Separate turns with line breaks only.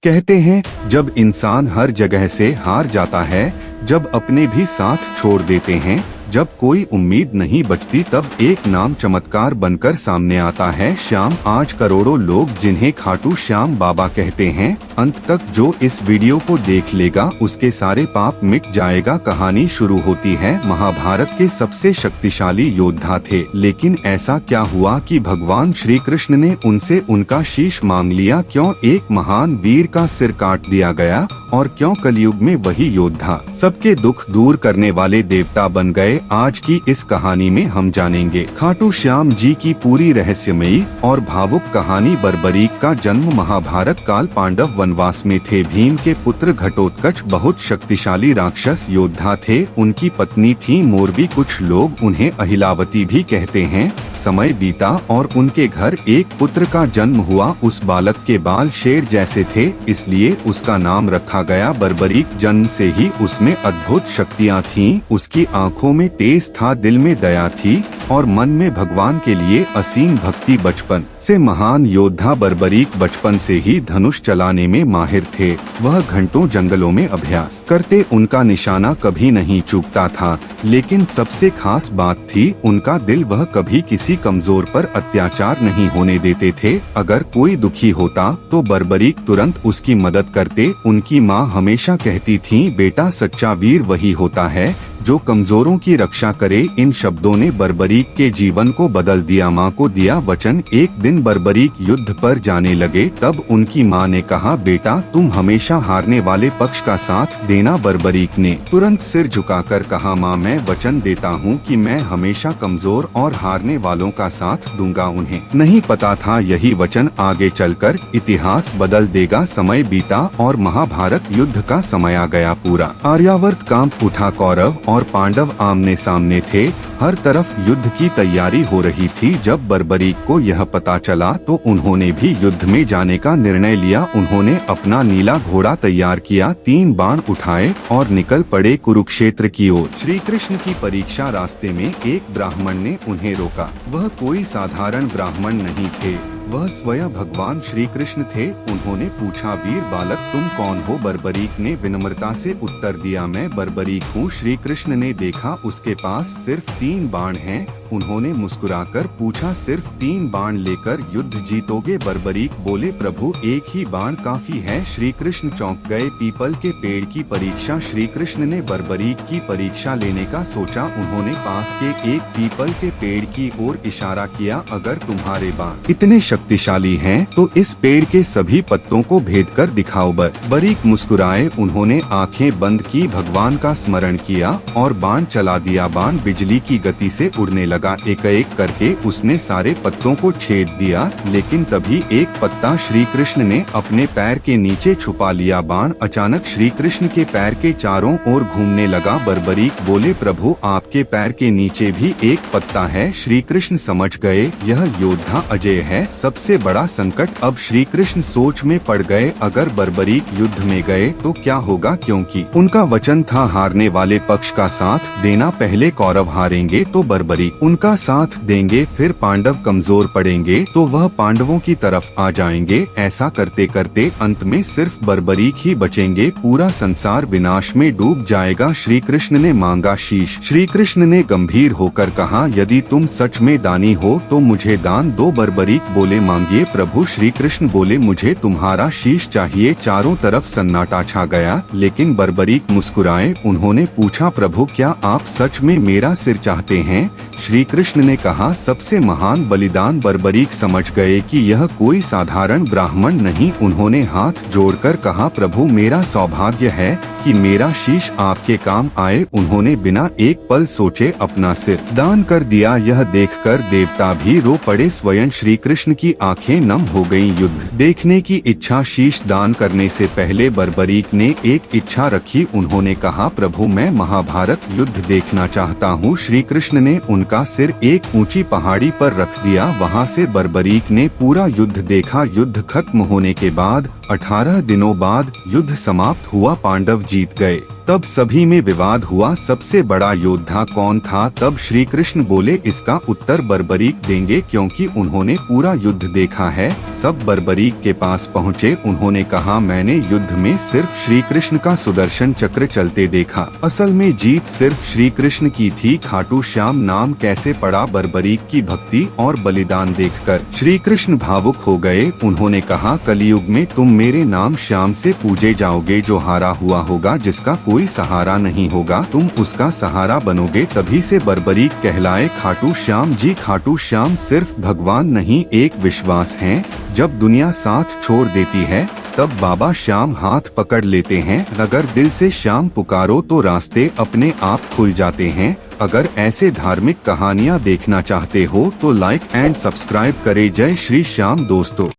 कहते हैं जब इंसान हर जगह से हार जाता है, जब अपने भी साथ छोड़ देते हैं, जब कोई उम्मीद नहीं बचती, तब एक नाम चमत्कार बनकर सामने आता है, श्याम। आज करोड़ों लोग जिन्हें खाटू श्याम बाबा कहते हैं, अंत तक जो इस वीडियो को देख लेगा उसके सारे पाप मिट जाएगा। कहानी शुरू होती है। महाभारत के सबसे शक्तिशाली योद्धा थे, लेकिन ऐसा क्या हुआ कि भगवान श्री कृष्ण ने उनसे उनका शीश मांग लिया? क्यों एक महान वीर का सिर काट दिया गया और क्यों कलयुग में वही योद्धा सबके दुख दूर करने वाले देवता बन गए? आज की इस कहानी में हम जानेंगे खाटू श्याम जी की पूरी रहस्यमयी और भावुक कहानी। बर्बरीक का जन्म महाभारत काल पांडव वनवास में थे। भीम के पुत्र घटोत्कच बहुत शक्तिशाली राक्षस योद्धा थे। उनकी पत्नी थी मोरबी, कुछ लोग उन्हें अहिलावती भी कहते हैं। समय बीता और उनके घर एक पुत्र का जन्म हुआ। उस बालक के बाल शेर जैसे थे, इसलिए उसका नाम रखा गया बर्बरीक। जन्म से ही उसमें अद्भुत शक्तियाँ थीं। उसकी आंखों में तेज था, दिल में दया थी और मन में भगवान के लिए असीम भक्ति। बचपन से महान योद्धा बर्बरीक बचपन से ही धनुष चलाने में माहिर थे। वह घंटों जंगलों में अभ्यास करते, उनका निशाना कभी नहीं चूकता था। लेकिन सबसे खास बात थी उनका दिल। वह कभी किसी कमजोर पर अत्याचार नहीं होने देते थे। अगर कोई दुखी होता तो बर्बरीक तुरंत उसकी मदद करते। उनकी माँ हमेशा कहती थी, बेटा सच्चा वीर वही होता है जो कमजोरों की रक्षा करे। इन शब्दों ने बर्बरीक के जीवन को बदल दिया। माँ को दिया वचन। एक दिन बर्बरीक युद्ध पर जाने लगे, तब उनकी माँ ने कहा, बेटा तुम हमेशा हारने वाले पक्ष का साथ देना। बर्बरीक ने तुरंत सिर झुकाकर कहा, माँ मैं वचन देता हूँ कि मैं हमेशा कमजोर और हारने वालों का साथ दूंगा। उन्हें नहीं पता था यही वचन आगे चलकर इतिहास बदल देगा। समय बीता और महाभारत युद्ध का समय आ गया। पूरा आर्यावर्त कांप उठा। कौरव और पांडव आमने सामने थे। हर तरफ युद्ध की तैयारी हो रही थी। जब बर्बरीक को यह पता चला तो उन्होंने भी युद्ध में जाने का निर्णय लिया। उन्होंने अपना नीला घोड़ा तैयार किया, 3 बाण उठाए और निकल पड़े कुरुक्षेत्र की ओर। श्री कृष्ण की परीक्षा। रास्ते में एक ब्राह्मण ने उन्हें रोका। वह कोई साधारण ब्राह्मण नहीं थे, वह स्वयं भगवान श्री कृष्ण थे। उन्होंने पूछा, वीर बालक तुम कौन हो? बर्बरीक ने विनम्रता से उत्तर दिया, मैं बर्बरीक हूँ। श्री कृष्ण ने देखा उसके पास सिर्फ 3 बाण हैं। उन्होंने मुस्कुराकर पूछा, सिर्फ 3 बाण लेकर युद्ध जीतोगे? बर्बरीक बोले, प्रभु एक ही बाण काफी है। श्री कृष्ण चौंक गए। पीपल के पेड़ की परीक्षा। श्री कृष्ण ने बर्बरीक की परीक्षा लेने का सोचा। उन्होंने पास के एक पीपल के पेड़ की ओर इशारा किया, अगर तुम्हारे बाण इतने शक्तिशाली हैं तो इस पेड़ के सभी पत्तों को भेद कर दिखाओ। बर्बरीक मुस्कुराए। उन्होंने आंखें बंद की, भगवान का स्मरण किया और बाण चला दिया। बाण बिजली की गति से उड़ने लगा। एक एक करके उसने सारे पत्तों को छेद दिया, लेकिन तभी एक पत्ता श्री कृष्ण ने अपने पैर के नीचे छुपा लिया। बाण अचानक श्री कृष्ण के पैर के चारों ओर घूमने लगा। बर्बरीक बोले, प्रभु आपके पैर के नीचे भी एक पत्ता है। श्री कृष्ण समझ गए यह योद्धा अजय है। सबसे बड़ा संकट अब श्री कृष्ण सोच में पड़ गए, अगर बर्बरीक युद्ध में गए तो क्या होगा? क्योंकि उनका वचन था हारने वाले पक्ष का साथ देना। पहले कौरव हारेंगे तो बर्बरीक उनका साथ देंगे, फिर पांडव कमजोर पड़ेंगे तो वह पांडवों की तरफ आ जाएंगे। ऐसा करते करते अंत में सिर्फ बर्बरीक ही बचेंगे। पूरा संसार विनाश में डूब जाएगा। श्री कृष्ण ने मांगा शीश। श्री कृष्ण ने गंभीर होकर कहा, यदि तुम सच में दानी हो तो मुझे दान दो। बर्बरीक बोले, मांगिए प्रभु। श्री कृष्ण बोले, मुझे तुम्हारा शीश चाहिए। चारों तरफ सन्नाटा छा गया, लेकिन बर्बरीक मुस्कुराए। उन्होंने पूछा, प्रभु क्या आप सच में मेरा सिर चाहते हैं? श्री कृष्ण ने कहा, सबसे महान बलिदान। बर्बरीक समझ गए कि यह कोई साधारण ब्राह्मण नहीं। उन्होंने हाथ जोड़कर कहा, प्रभु मेरा सौभाग्य है कि मेरा शीश आपके काम आए। उन्होंने बिना एक पल सोचे अपना सिर दान कर दिया। यह देखकर देवता भी रो पड़े। स्वयं श्री कृष्ण की आंखें नम हो गईं। युद्ध देखने की इच्छा। शीश दान करने से पहले बर्बरीक ने एक इच्छा रखी। उन्होंने कहा, प्रभु मैं महाभारत युद्ध देखना चाहता हूँ। श्री कृष्ण ने उनका सिर एक ऊंची पहाड़ी पर रख दिया। वहाँ से बर्बरीक ने पूरा युद्ध देखा। युद्ध खत्म होने के बाद 18 दिनों बाद युद्ध समाप्त हुआ, पांडव जीत गए। तब सभी में विवाद हुआ, सबसे बड़ा योद्धा कौन था। तब श्री कृष्ण बोले, इसका उत्तर बर्बरीक देंगे क्योंकि उन्होंने पूरा युद्ध देखा है। सब बर्बरीक के पास पहुँचे। उन्होंने कहा, मैंने युद्ध में सिर्फ श्री कृष्ण का सुदर्शन चक्र चलते देखा। असल में जीत सिर्फ श्री कृष्ण की थी। खाटू श्याम नाम कैसे पड़ा? बर्बरीक की भक्ति और बलिदान देखकर श्री कृष्ण भावुक हो गए। उन्होंने कहा, कलयुग में तुम मेरे नाम श्याम से पूजे जाओगे। जो हारा हुआ होगा, जिसका कोई सहारा नहीं होगा, तुम उसका सहारा बनोगे, तभी से बर्बरीक कहलाए खाटू श्याम जी। खाटू श्याम सिर्फ भगवान नहीं, एक विश्वास है। जब दुनिया साथ छोड़ देती है तब बाबा श्याम हाथ पकड़ लेते हैं। अगर दिल से श्याम पुकारो तो रास्ते अपने आप खुल जाते हैं। अगर ऐसे धार्मिक कहानियाँ देखना चाहते हो तो लाइक एंड सब्सक्राइब करें। जय श्री श्याम दोस्तों।